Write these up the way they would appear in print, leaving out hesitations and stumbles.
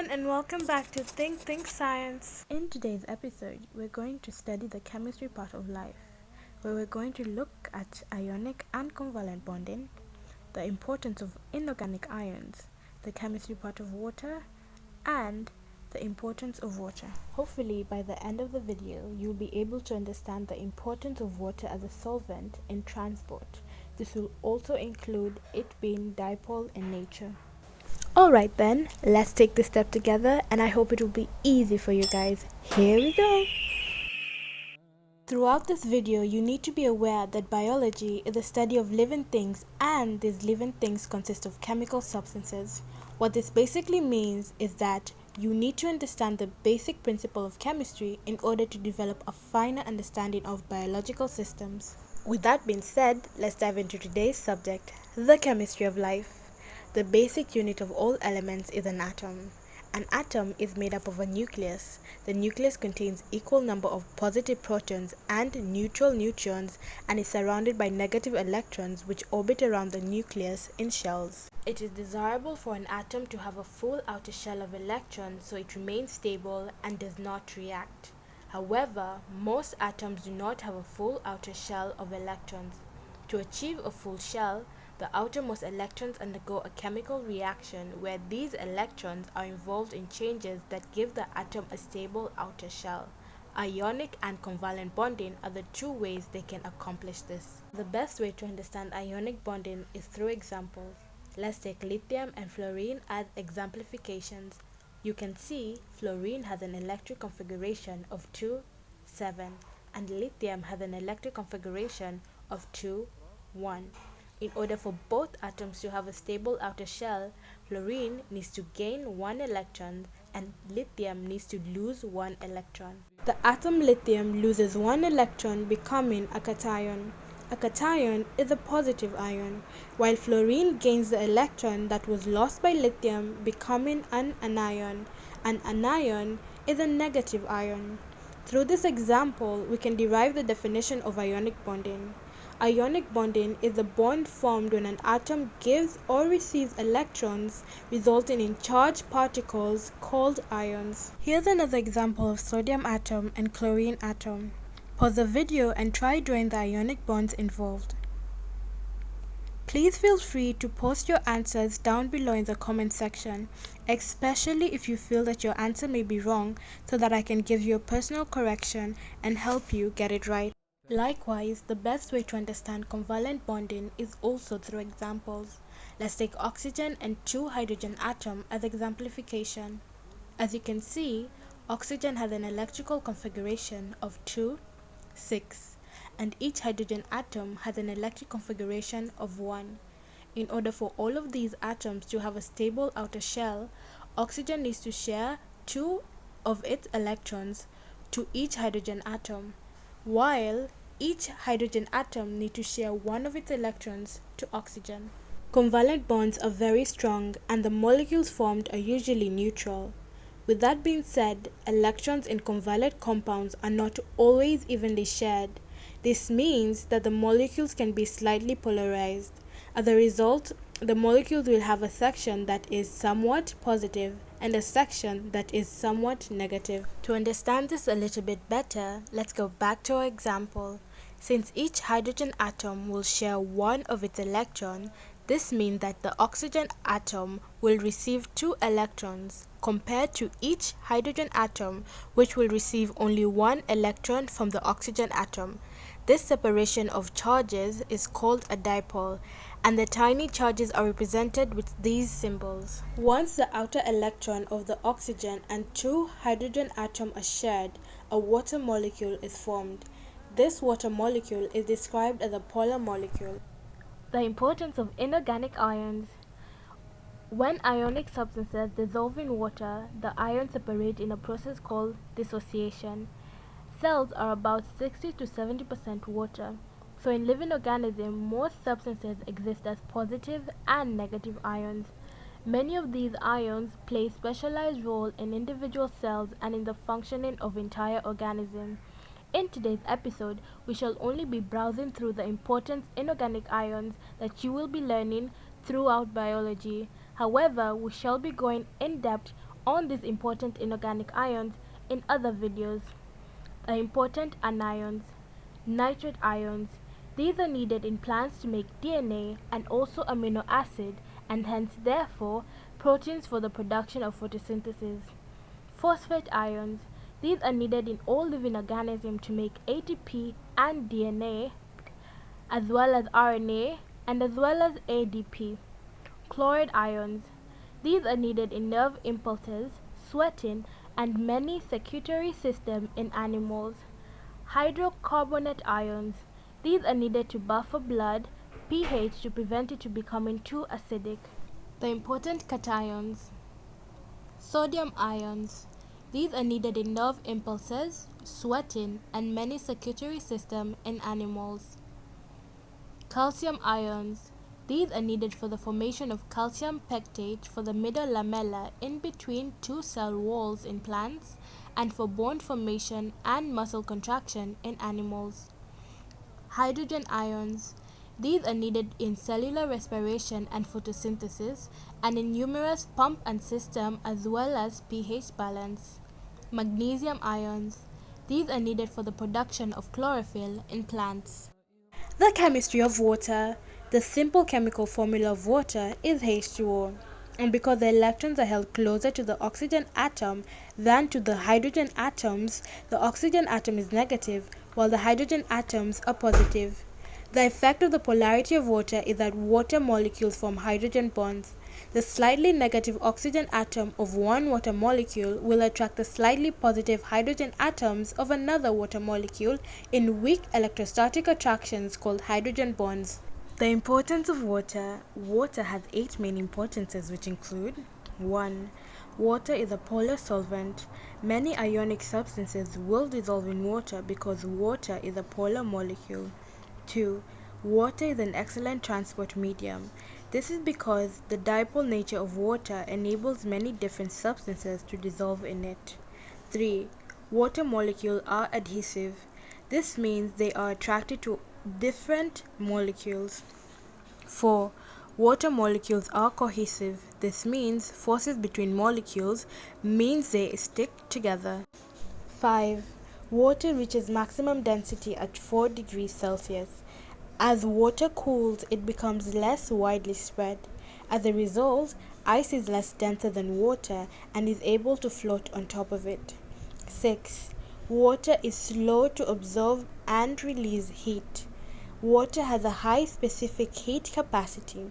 everyone, and welcome back to Think Science. In today's episode, we're going to study the chemistry part of life, where we're going to look at ionic and covalent bonding, the importance of inorganic ions, the chemistry part of water, and the importance of water. Hopefully, by the end of the video, you'll be able to understand the importance of water as a solvent in transport. This will also include it being dipole in nature. Alright then, let's take this step together, and I hope it will be easy for you guys. Here we go! Throughout this video, you need to be aware that biology is the study of living things, and these living things consist of chemical substances. What this basically means is that you need to understand the basic principle of chemistry in order to develop a finer understanding of biological systems. With that being said, let's dive into today's subject, the chemistry of life. The basic unit of all elements is an atom. An atom is made up of a nucleus. The nucleus contains equal number of positive protons and neutral neutrons and is surrounded by negative electrons which orbit around the nucleus in shells. It is desirable for an atom to have a full outer shell of electrons so it remains stable and does not react. However, most atoms do not have a full outer shell of electrons. To achieve a full shell, the outermost electrons undergo a chemical reaction where these electrons are involved in changes that give the atom a stable outer shell. Ionic and covalent bonding are the two ways they can accomplish this. The best way to understand ionic bonding is through examples. Let's take lithium and fluorine as exemplifications. You can see fluorine has an electric configuration of 2, 7, and lithium has an electric configuration of 2, 1. In order for both atoms to have a stable outer shell, fluorine needs to gain 1 electron and lithium needs to lose 1 electron. The atom lithium loses 1 electron, becoming a cation. A cation is a positive ion, while fluorine gains the electron that was lost by lithium, becoming an anion. An anion is a negative ion. Through this example, we can derive the definition of ionic bonding. Ionic bonding is a bond formed when an atom gives or receives electrons, resulting in charged particles called ions. Here's another example of sodium atom and chlorine atom. Pause the video and try drawing the ionic bonds involved. Please feel free to post your answers down below in the comment section, especially if you feel that your answer may be wrong, so that I can give you a personal correction and help you get it right. Likewise, the best way to understand covalent bonding is also through examples. Let's take oxygen and 2 hydrogen atom as exemplification. As you can see, oxygen has an electrical configuration of 2, 6, and each hydrogen atom has an electric configuration of 1. In order for all of these atoms to have a stable outer shell, oxygen needs to share 2 of its electrons to each hydrogen atom, while each hydrogen atom needs to share 1 of its electrons to oxygen. Covalent bonds are very strong and the molecules formed are usually neutral. With that being said, electrons in covalent compounds are not always evenly shared. This means that the molecules can be slightly polarized. As a result, the molecules will have a section that is somewhat positive and a section that is somewhat negative. To understand this a little bit better, let's go back to our example. Since each hydrogen atom will share 1 of its electrons, this means that the oxygen atom will receive 2 electrons compared to each hydrogen atom, which will receive only 1 electron from the oxygen atom. This separation of charges is called a dipole, and the tiny charges are represented with these symbols. Once the outer electron of the oxygen and 2 hydrogen atom are shared, a water molecule is formed. This water molecule is described as a polar molecule. The importance of inorganic ions. When ionic substances dissolve in water, the ions separate in a process called dissociation. Cells are about 60 to 70% water, so in living organisms, most substances exist as positive and negative ions. Many of these ions play a specialized role in individual cells and in the functioning of entire organisms. In today's episode, we shall only be browsing through the important inorganic ions that you will be learning throughout biology. However, we shall be going in depth on these important inorganic ions in other videos. The important anions, nitrate ions. These are needed in plants to make DNA and also amino acid and hence therefore proteins for the production of photosynthesis. Phosphate ions. These are needed in all living organisms to make ATP and DNA as well as RNA and as well as ADP. Chloride ions. These are needed in nerve impulses, sweating, and many secretory systems in animals. Hydrocarbonate ions. These are needed to buffer blood pH to prevent it to becoming too acidic. The important cations. Sodium ions. These are needed in nerve impulses, sweating, and many secretory systems in animals. Calcium ions. These are needed for the formation of calcium pectate for the middle lamella in between two cell walls in plants and for bone formation and muscle contraction in animals. Hydrogen ions. These are needed in cellular respiration and photosynthesis and in numerous pump and system as well as pH balance. Magnesium ions. These are needed for the production of chlorophyll in plants. The chemistry of water. The simple chemical formula of water is H2O. And because the electrons are held closer to the oxygen atom than to the hydrogen atoms, the oxygen atom is negative while the hydrogen atoms are positive. The effect of the polarity of water is that water molecules form hydrogen bonds. The slightly negative oxygen atom of one water molecule will attract the slightly positive hydrogen atoms of another water molecule in weak electrostatic attractions called hydrogen bonds. The importance of water. Water has 8 main importances which include 1. Water is a polar solvent. Many ionic substances will dissolve in water because water is a polar molecule. 2. Water is an excellent transport medium. This is because the dipole nature of water enables many different substances to dissolve in it. 3. Water molecules are adhesive. This means they are attracted to different molecules. 4. Water molecules are cohesive. This means forces between molecules means they stick together. 5. Water reaches maximum density at 4 degrees Celsius. As water cools, it becomes less widely spread. As a result, ice is less denser than water and is able to float on top of it. 6. Water is slow to absorb and release heat. Water has a high specific heat capacity.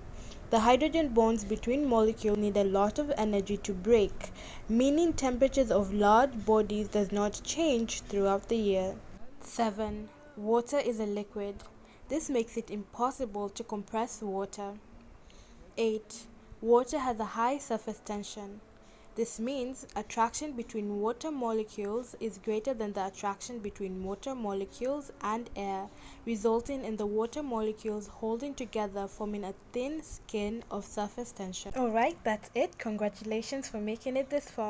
The hydrogen bonds between molecules need a lot of energy to break, meaning temperatures of large bodies does not change throughout the year. 7. Water is a liquid. This makes it impossible to compress water. 8. Water has a high surface tension. This means attraction between water molecules is greater than the attraction between water molecules and air, resulting in the water molecules holding together, forming a thin skin of surface tension. Alright, that's it. Congratulations for making it this far.